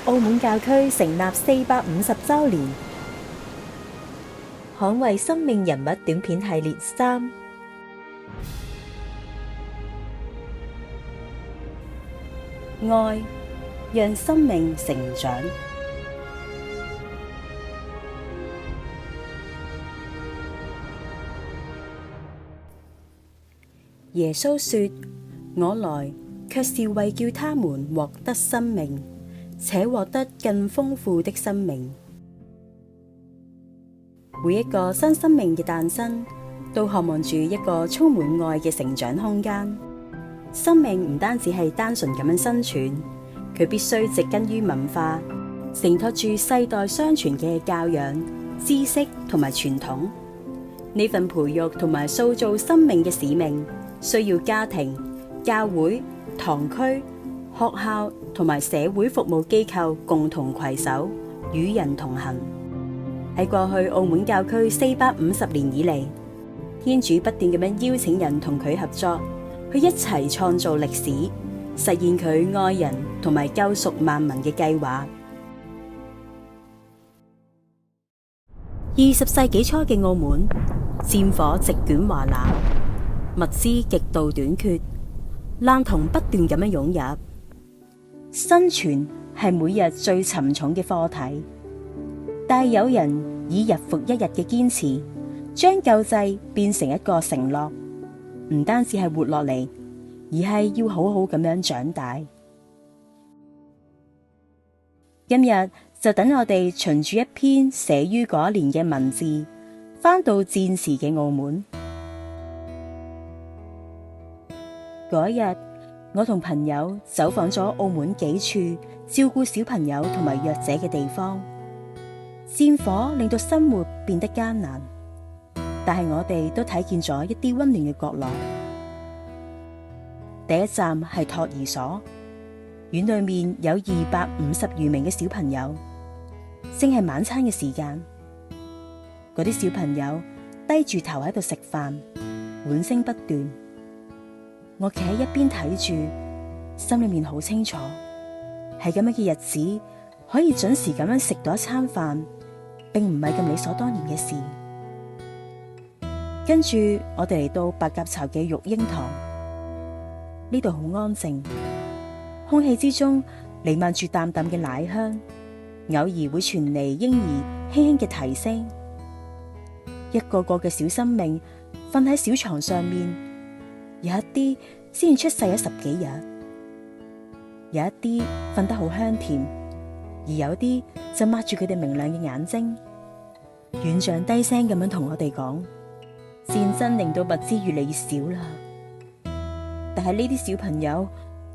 澳門教區成立450週年，捍衛生命人物短片系列3，愛，讓生命成長。耶穌說：我來，卻是為叫他們獲得生命，且獲得更豐富的生命。每一個新生命嘅誕生，都渴望住一個充滿愛嘅成長空間。生命唔單止係單純咁樣生存，佢必須植根於文化，承托住世代相傳嘅教養、知識同埋傳統。呢份培育同埋塑造生命嘅使命，需要家庭、教會、堂區、學校同埋社會服務機構共同攜手，與人同行。喺過去澳門教區450年以嚟，天主不斷咁樣邀請人同佢合作，去一齊創造歷史，實現佢愛人同埋救贖萬民嘅計劃。20世紀初嘅澳門，戰火席捲華南，物資極度短缺，爛銅不斷咁樣湧入，生存係每日最沉重嘅課題。但有人以日復一日嘅堅持，將救濟變成一個承諾，唔單止係活落嚟，而係要好好咁樣長大。今日就等我哋循住一篇寫於嗰年嘅文字，返到戰時嘅澳門。嗰日，我同朋友走訪咗澳門幾處照顧小朋友同埋弱者嘅地方。戰火令到生活變得艱難，但係我哋都睇見咗一啲溫暖嘅角落。第一站係托兒所，院裏面有250餘名嘅小朋友，正係晚餐嘅時間。嗰啲小朋友低住頭喺度食飯，碗聲不斷。我企喺一邊睇住，心裏面好清楚，係咁樣嘅日子可以準時咁樣食到一餐飯，並唔係咁理所當然嘅事。跟住我哋嚟到白鴿巢嘅育嬰堂，呢度好安靜，空氣之中彌漫住淡淡嘅奶香，偶爾會傳嚟嬰兒輕輕嘅啼聲。一個個嘅小生命瞓喺小床上面，有一啲先出世咗10幾日，有一啲瞓得好香甜，而有啲就擘住佢哋明亮嘅眼睛。院長低聲咁樣同我哋講：戰爭令到物資越嚟越少啦，但係呢啲小朋友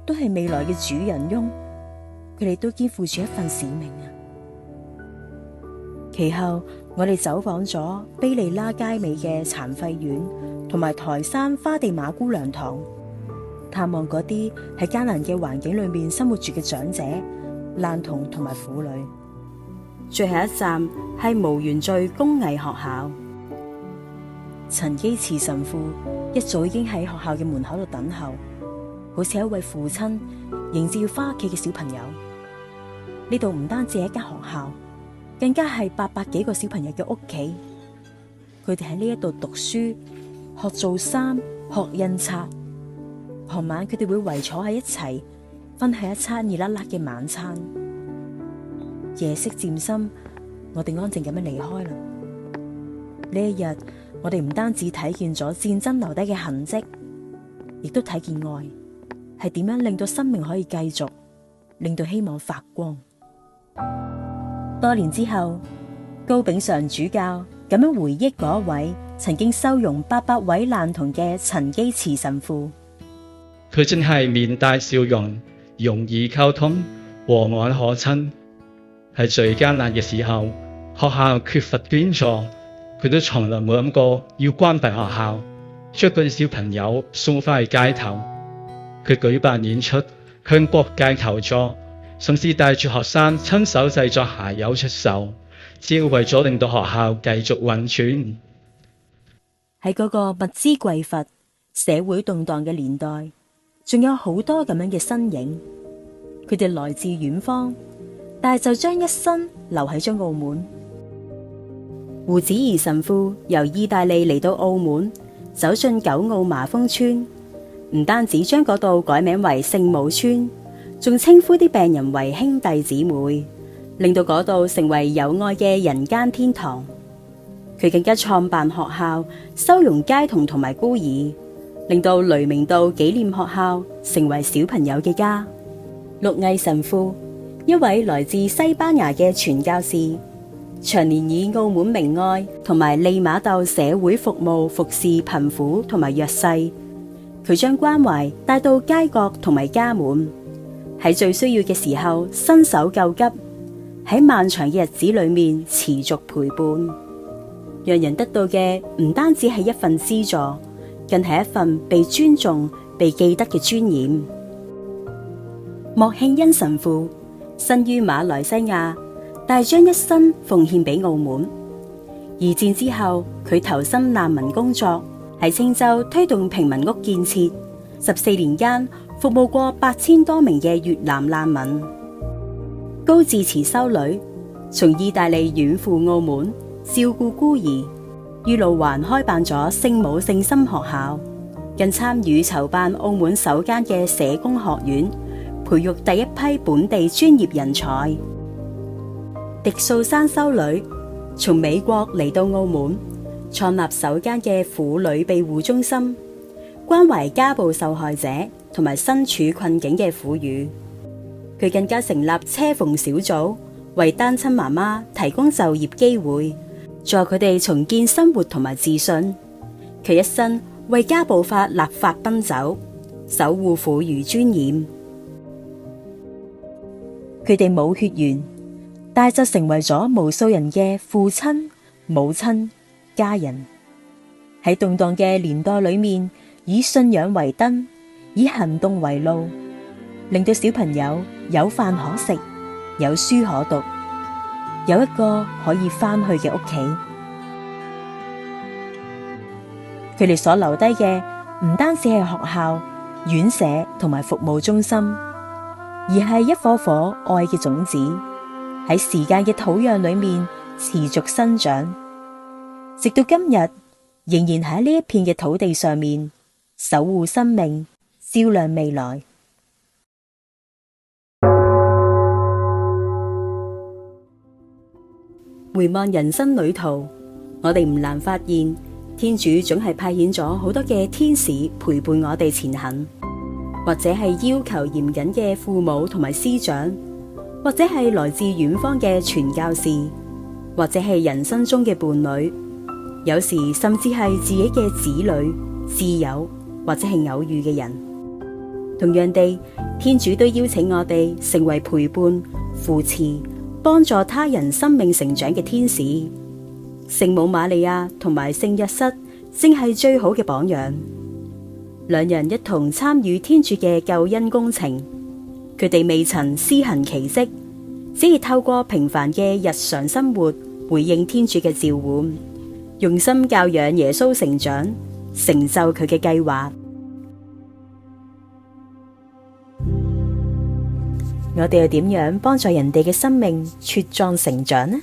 都係未來嘅主人翁，佢哋都肩負住一份使命啊！其後我哋走訪咗卑利拉街尾嘅殘廢院，同埋台山花地瑪姑娘堂，探望嗰啲喺艱難嘅環境裏面生活住嘅長者、爛童同埋婦女。最後一站係無原罪工藝學校，陳基慈神父一早已經喺學校嘅門口度等候，好似一位父親迎接要翻屋企嘅小朋友。呢度唔單止係一間學校，更加係800幾個小朋友嘅屋企。佢哋喺呢一度讀書、學做衫、學印刷。傍晚佢哋會圍坐喺一齊，分享一餐熱辣辣嘅晚餐。夜色漸深，我哋安靜咁樣離開啦。呢一日，我哋唔單止睇見咗戰爭留低嘅痕跡，亦都睇見愛係點樣令到生命可以繼續，令到希望發光。多年之後，高炳常主教咁樣回憶嗰位曾經收容800位爛童嘅陳基慈神父。佢真係面帶笑容，容易溝通，和藹可親。喺最艱難嘅時候，學校缺乏捐助，佢都從來冇諗過要關閉學校，將嗰啲小朋友送返去街頭。佢舉辦演出，向各界求助，甚至帶住學生親手製作鞋油出售，只係為咗令到學校繼續運轉。喺嗰個物資匱乏、社會動盪嘅年代，仲有好多咁樣嘅身影，佢哋來自遠方，但係就將一生留喺咗澳門。胡子怡神父由意大利嚟到澳門，走進九澳麻風村，唔單止將嗰度改名為聖母村，仲稱呼啲病人為兄弟姊妹，令到嗰度成為有愛嘅人間天堂。佢更加創辦學校，收容街童同埋孤兒，令到雷明道紀念學校成為小朋友嘅家。陸毅神父，一位來自西班牙嘅傳教士，長年以澳門明愛同埋利瑪竇社會服務服侍貧苦同埋弱勢。佢將關懷帶到街角同埋家門，喺最需要嘅時候伸手救急，喺漫長嘅日子裏面持續陪伴，讓人得到嘅唔單止係一份資助，更係一份被尊重、被記得嘅尊嚴。莫慶恩神父生於馬來西亞，但係將一生奉獻俾澳門。二戰之後，佢投身難民工作，喺青州推動平民屋建設，14年間服務過8000多名嘅越南難民。高志慈修女從意大利遠赴澳門照顧孤兒，於路環開辦咗聖母聖心學校，更參與籌辦澳門首間嘅社工學院，培育第一批本地專業人才。狄素珊修女從美國嚟到澳門，創立首間嘅婦女庇護中心，關懷家暴受害者同埋身處困境嘅婦孺。佢更加成立車縫小組，為單親媽媽提供就業機會，助佢哋重建生活同埋自信。佢一生為家暴法立法奔走，守護婦孺尊嚴。佢哋冇血緣，但就成為咗無數人嘅父親、母親、家人。喺動盪嘅年代裏面，以信仰為燈，以行動為路，令到小朋友有飯可食，有書可讀，有一個可以翻去嘅屋企。佢哋所留低嘅唔單止係學校、院舍同埋服務中心，而係一顆顆愛嘅種子，喺時間嘅土壤裏面持續生長，直到今日仍然喺呢一片嘅土地上面守護生命，照亮未來。回望人生旅途，我哋唔難發現，天主總係派遣咗好多嘅天使陪伴我哋前行。或者係要求嚴謹嘅父母同埋師長，或者係來自遠方嘅傳教士，或者係人生中嘅伴侶，有時甚至係自己嘅子女、摯友，或者係偶遇嘅人。同樣地，天主都邀請我哋成為陪伴、扶持、幫助他人生命成長嘅天使。聖母瑪利亞同埋聖若瑟正係最好嘅榜樣。兩人一同參與天主嘅救恩工程，佢哋未曾施行奇蹟，只係透過平凡嘅日常生活回應天主嘅召喚，用心教養耶穌成長，成就佢嘅計劃。我哋又點樣幫助人哋嘅生命茁壯成長呢？